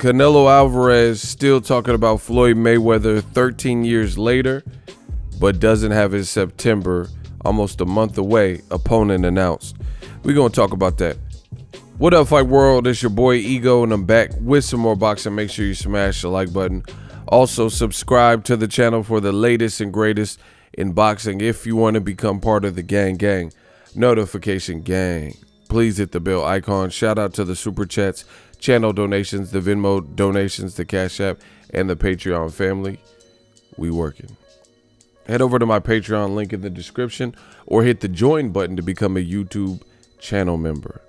Canelo Alvarez still talking about Floyd Mayweather 13 years later, but doesn't have his September, almost a month away, opponent announced. We're going to talk about that. What up, Fight World? It's your boy Ego, and I'm back with some more boxing. Make sure you smash the like button. Also, subscribe to the channel for the latest and greatest in boxing if you want to become part of the gang notification gang. Please hit the bell icon. Shout out to the super chats, channel donations, the Venmo donations, the Cash App, and the Patreon family. We working. Head over to my Patreon link in the description or hit the join button to become a YouTube channel member.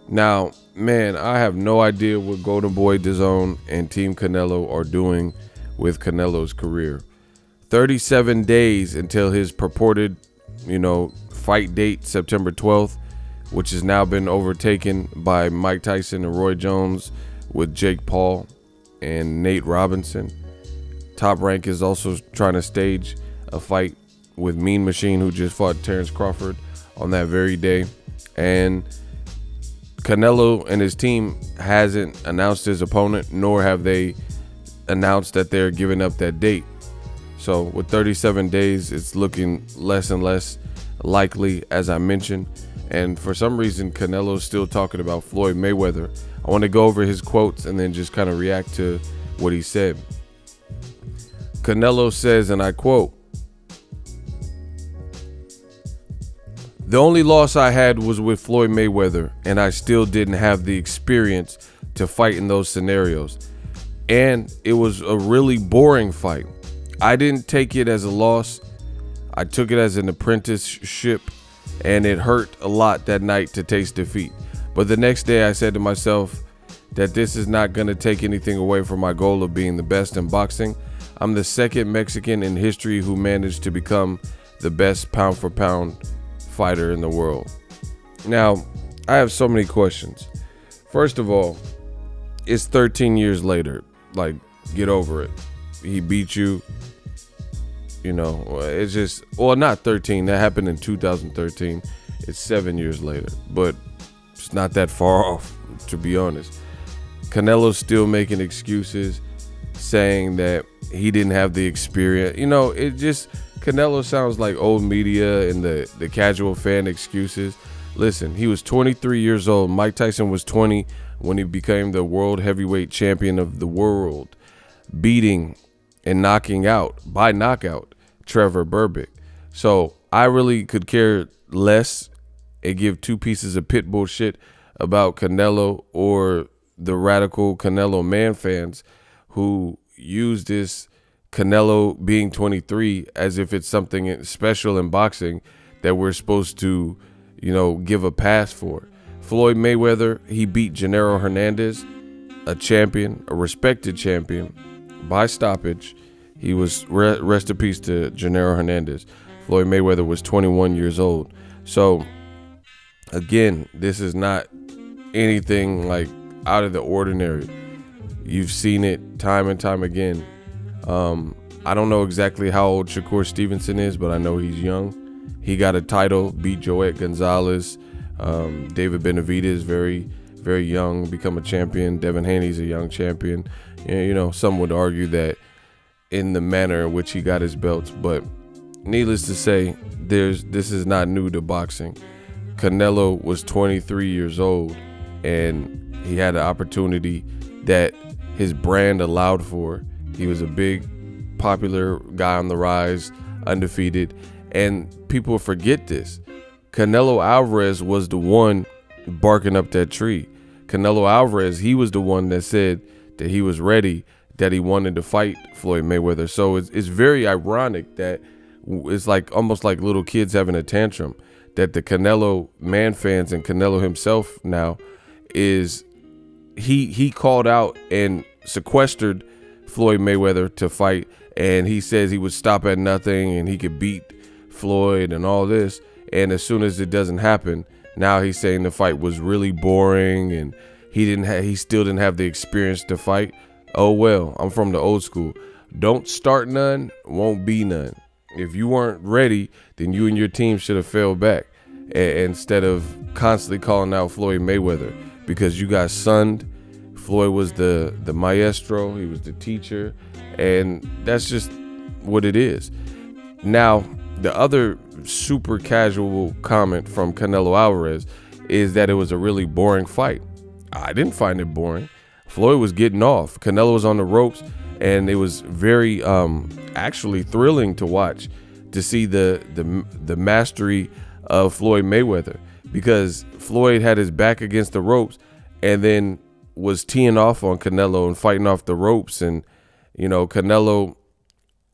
Now, man, I have no idea what Golden Boy DAZN and Team Canelo are doing with Canelo's career. 37 days until his purported, fight date, September 12th, which has now been overtaken by Mike Tyson and Roy Jones with Jake Paul and Nate Robinson. Top Rank is also trying to stage a fight with Mean Machine, who just fought Terrence Crawford on that very day. And Canelo and his team hasn't announced his opponent, nor have they announced that they're giving up that date. So with 37 days, it's looking less and less likely, as I mentioned. And for some reason, Canelo's still talking about Floyd Mayweather. I want to go over his quotes and then just kind of react to what he said. Canelo says, and I quote, "The only loss I had was with Floyd Mayweather, and I still didn't have the experience to fight in those scenarios. And it was a really boring fight. I didn't take it as a loss. I took it as an apprenticeship, and it hurt a lot that night to taste defeat. But the next day I said to myself that this is not going to take anything away from my goal of being the best in boxing. I'm the second Mexican in history who managed to become the best pound for pound fighter in the world." Now, I have so many questions. First of all, it's 13 years later. Like, get over it. He beat you. It's just, well, not 13. That happened in 2013. It's 7 years later, but it's not that far off, to be honest. Canelo's still making excuses, saying that he didn't have the experience. Canelo sounds like old media and the casual fan excuses. Listen, he was 23 years old. Mike Tyson was 20 when he became the world heavyweight champion of the world, beating and knocking out, by knockout, Trevor Berbick. So I really could care less and give two pieces of pit bull shit about Canelo or the radical Canelo man fans who use this Canelo being 23 as if it's something special in boxing that we're supposed to, give a pass for. Floyd Mayweather, he beat Genaro Hernandez, a champion, a respected champion, by stoppage. He was, rest in peace to Genaro Hernandez. Floyd Mayweather was 21 years old. So, again, this is not anything like out of the ordinary. You've seen it time and time again. I don't know exactly how old Shakur Stevenson is, but I know he's young. He got a title, beat Joet Gonzalez. David Benavidez, very, very young, become a champion. Devin Haney's a young champion. Some would argue that in the manner in which he got his belts, but needless to say, this is not new to boxing. Canelo was 23 years old, and he had an opportunity that his brand allowed for. He was a big, popular guy on the rise, undefeated, and people forget this. Canelo Alvarez was the one barking up that tree. Canelo Alvarez, he was the one that said that he was ready, that he wanted to fight Floyd Mayweather. So it's very ironic that it's like almost like little kids having a tantrum, that the Canelo man fans and Canelo himself now is he called out and sequestered Floyd Mayweather to fight, and he says he would stop at nothing and he could beat Floyd and all this. And as soon as it doesn't happen, now he's saying the fight was really boring and he still didn't have the experience to fight. Oh well, I'm from the old school. Don't start none, won't be none. If you weren't ready, then you and your team should have fell back instead of constantly calling out Floyd Mayweather because you got sunned Floyd was the maestro, he was the teacher, and that's just what it is. Now, the other super casual comment from Canelo Alvarez is that it was a really boring fight. I didn't find it boring. Floyd was getting off. Canelo was on the ropes, and it was very actually thrilling to watch, to see the mastery of Floyd Mayweather, because Floyd had his back against the ropes and then was teeing off on Canelo and fighting off the ropes. And, you know, Canelo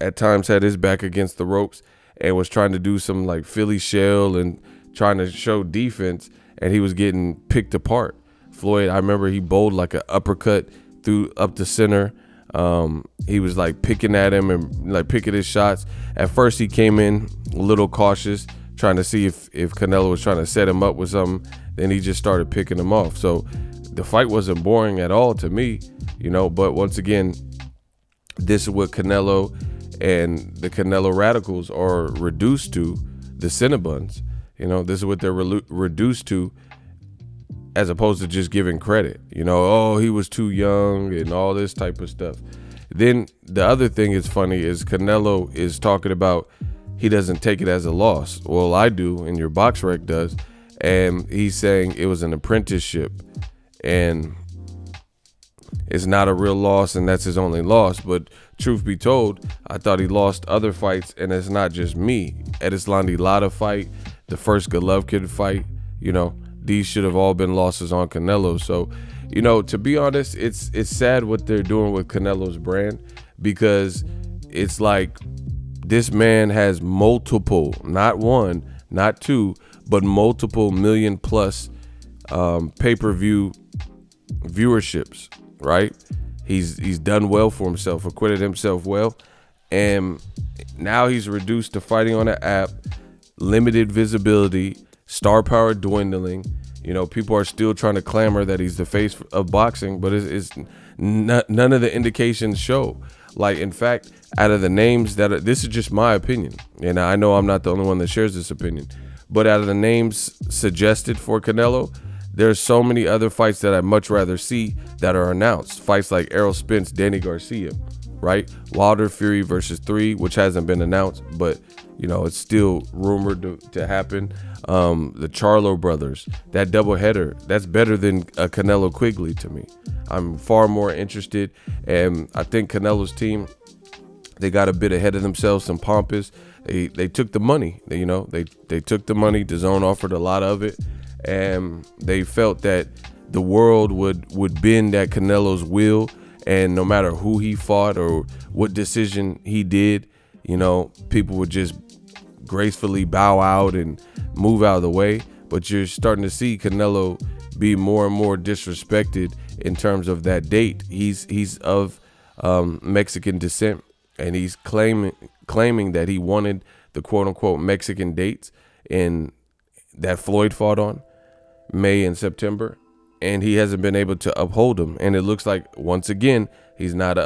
at times had his back against the ropes and was trying to do some like Philly shell and trying to show defense, and he was getting picked apart. Floyd, I remember he bowled like an uppercut through up the center. He was like picking at him and like picking his shots. At first he came in a little cautious, trying to see if Canelo was trying to set him up with something. Then he just started picking him off. So the fight wasn't boring at all to me, you know. But once again, this is what Canelo and the Canelo radicals are reduced to, the Cinnabons. You know, this is what they're reduced to, as opposed to just giving credit. You know, oh, he was too young and all this type of stuff. Then the other thing is funny is Canelo is talking about he doesn't take it as a loss. Well, I do, and your box rec does. And he's saying it was an apprenticeship and it's not a real loss, and that's his only loss. But truth be told, I thought he lost other fights, and it's not just me. Edislandi Lara fight, the first Golovkin fight, you know, these should have all been losses on Canelo. So, you know, to be honest, it's sad what they're doing with Canelo's brand, because it's like this man has multiple, not one, not two, but multiple million plus pay-per-view viewerships, right? He's done well for himself, acquitted himself well, and now he's reduced to fighting on an app, limited visibility, star power dwindling. You know, people are still trying to clamor that he's the face of boxing, but it's none of the indications show. Like, in fact, out of the names that this is just my opinion, and I know I'm not the only one that shares this opinion, but out of the names suggested for Canelo, there's so many other fights that I'd much rather see that are announced. Fights like Errol Spence, Danny Garcia, right? Wilder Fury versus 3, which hasn't been announced, but you know, it's still rumored to happen. The Charlo brothers, that doubleheader, that's better than a Canelo Quigley to me. I'm far more interested, and I think Canelo's team, they got a bit ahead of themselves, some pompous. They took the money, you know, they took the money. DAZN offered a lot of it, and they felt that the world would bend at Canelo's will, and no matter who he fought or what decision he did, you know, people would just gracefully bow out and move out of the way. But you're starting to see Canelo be more and more disrespected in terms of that date. He's of Mexican descent, and he's claiming that he wanted the quote-unquote Mexican dates in that Floyd fought on May and September, and he hasn't been able to uphold them. And it looks like, once again, he's not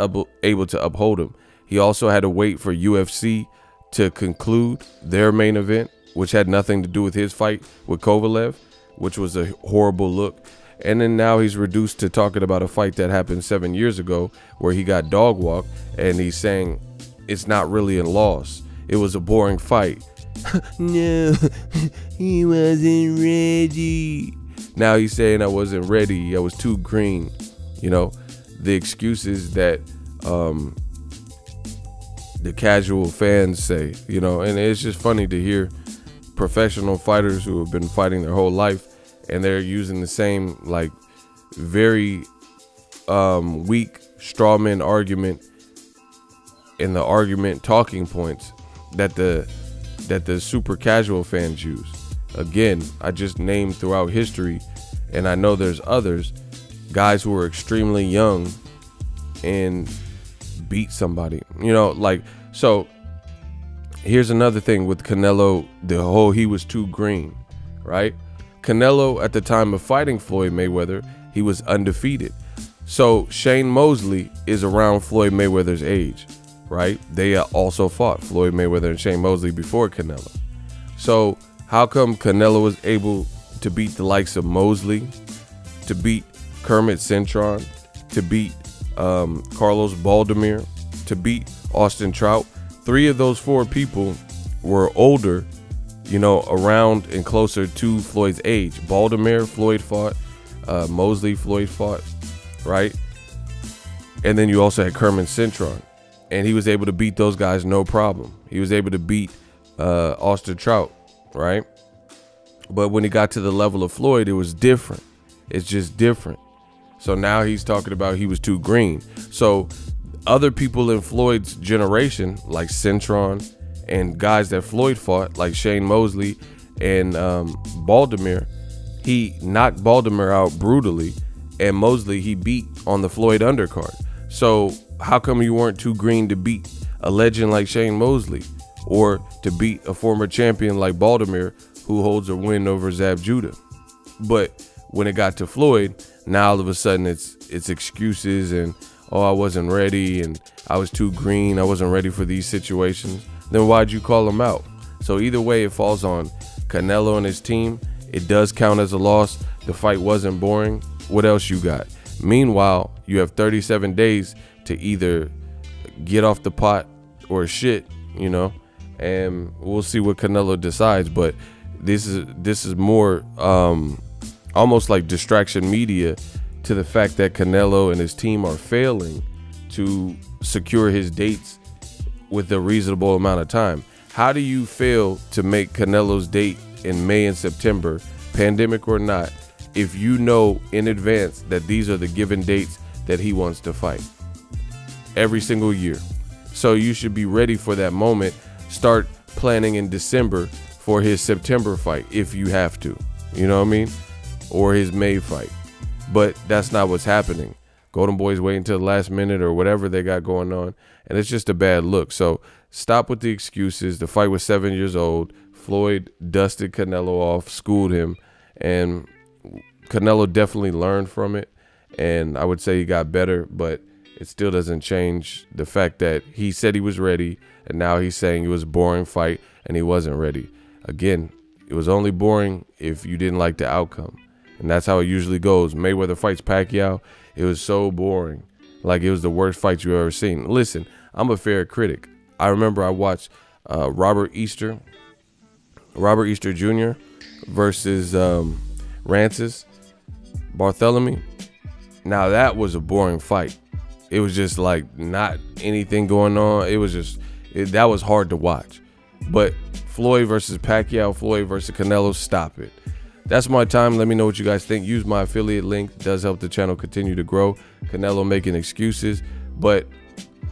able to uphold them. He also had to wait for UFC to conclude their main event, which had nothing to do with his fight with Kovalev, which was a horrible look. And then now he's reduced to talking about a fight that happened 7 years ago where he got dog walked, and he's saying it's not really a loss. It was a boring fight. No, he wasn't ready. Now he's saying I wasn't ready. I was too green. You know, the excuses that the casual fans say, you know, and it's just funny to hear professional fighters who have been fighting their whole life, and they're using the same like very weak strawman argument and the argument talking points that the super casual fans use. Again, I just named throughout history, and I know there's others, guys who are extremely young and beat somebody, you know, like. So here's another thing with Canelo, the whole he was too green, right? Canelo, at the time of fighting Floyd Mayweather, he was undefeated. So Shane Mosley is around Floyd Mayweather's age, right? They also fought, Floyd Mayweather and Shane Mosley, before Canelo. So how come Canelo was able to beat the likes of Mosley, to beat Kermit Cintron, to beat Carlos Baldomir, to beat Austin Trout. 3 of those 4 people were older, you know, around and closer to Floyd's age. Baldomir, Floyd fought. Mosley, Floyd fought, right? And then you also had Kerman Cintron, and he was able to beat those guys no problem. He was able to beat Austin Trout, right? But when he got to the level of Floyd, it was different. It's just different. So now he's talking about he was too green. So other people in Floyd's generation, like Cintron and guys that Floyd fought, like Shane Mosley and Baldomir, he knocked Baldomir out brutally, and Mosley he beat on the Floyd undercard. So how come you weren't too green to beat a legend like Shane Mosley, or to beat a former champion like Baldomir, who holds a win over Zab Judah? But when it got to Floyd, now all of a sudden it's excuses and, oh, I wasn't ready and I was too green, I wasn't ready for these situations. Then why'd you call him out? So either way, it falls on Canelo and his team. It does count as a loss. The fight wasn't boring. What else you got? Meanwhile, you have 37 days to either get off the pot or shit, you know, and we'll see what Canelo decides. But this is more almost like distraction media to the fact that Canelo and his team are failing to secure his dates with a reasonable amount of time. How do you fail to make Canelo's date in May and September, pandemic or not, if you know in advance that these are the given dates that he wants to fight every single year? So you should be ready for that moment. Start planning in December for his September fight if you have to, you know what I mean? Or his May fight. But that's not what's happening. Golden Boy's waiting until the last minute or whatever they got going on, and it's just a bad look. So stop with the excuses. The fight was 7 years old. Floyd dusted Canelo off, schooled him, and Canelo definitely learned from it, and I would say he got better, but it still doesn't change the fact that he said he was ready, and now he's saying it was a boring fight and he wasn't ready. Again, it was only boring if you didn't like the outcome, and that's how it usually goes. Mayweather fights Pacquiao. It was so boring. Like, it was the worst fight you've ever seen. Listen, I'm a fair critic. I remember I watched Robert Easter Jr. versus Rances Bartholomew. Now that was a boring fight. It was just like not anything going on. It was just, that was hard to watch. But Floyd versus Pacquiao, Floyd versus Canelo, stop it. That's my time. Let me know what you guys think. Use my affiliate link. It does help the channel continue to grow. Canelo making excuses, but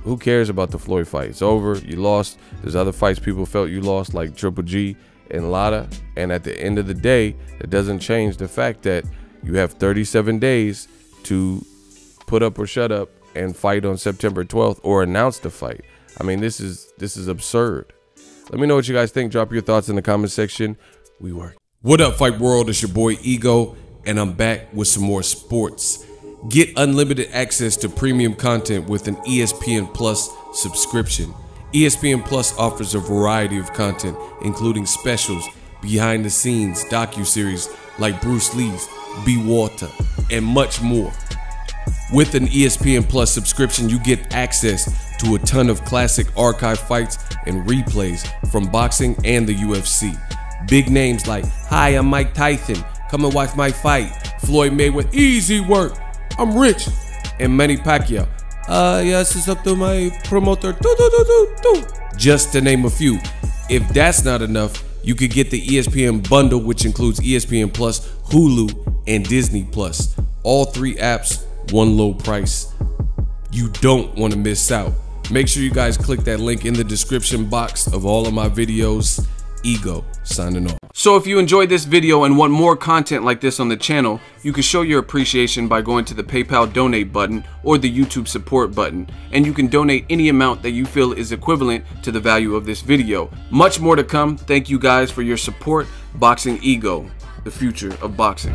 who cares about the Floyd fight? It's over. You lost. There's other fights people felt you lost, like Triple G and Lada. And at the end of the day, it doesn't change the fact that you have 37 days to put up or shut up and fight on September 12th or announce the fight. I mean, this is absurd. Let me know what you guys think. Drop your thoughts in the comment section. We work. What up, Fight World? It's your boy Ego, and I'm back with some more sports. Get unlimited access to premium content with an ESPN Plus subscription. ESPN Plus offers a variety of content, including specials, behind the scenes, docuseries like Bruce Lee's Be Water, and much more. With an ESPN Plus subscription, you get access to a ton of classic archive fights and replays from boxing and the UFC. Big names like, "Hi, I'm Mike Tyson. Come and watch my fight." Floyd Mayweather, "Easy work. I'm rich." And Manny Pacquiao, "Yes, it's up to my promoter." Just to name a few. If that's not enough, you could get the ESPN bundle, which includes ESPN Plus, Hulu, and Disney Plus. All 3 apps, one low price. You don't want to miss out. Make sure you guys click that link in the description box of all of my videos. Ego signing off. So if you enjoyed this video and want more content like this on the channel, you can show your appreciation by going to the PayPal donate button or the YouTube support button, and you can donate any amount that you feel is equivalent to the value of this video. Much more to come. Thank you guys for your support. Boxingego, the future of boxing.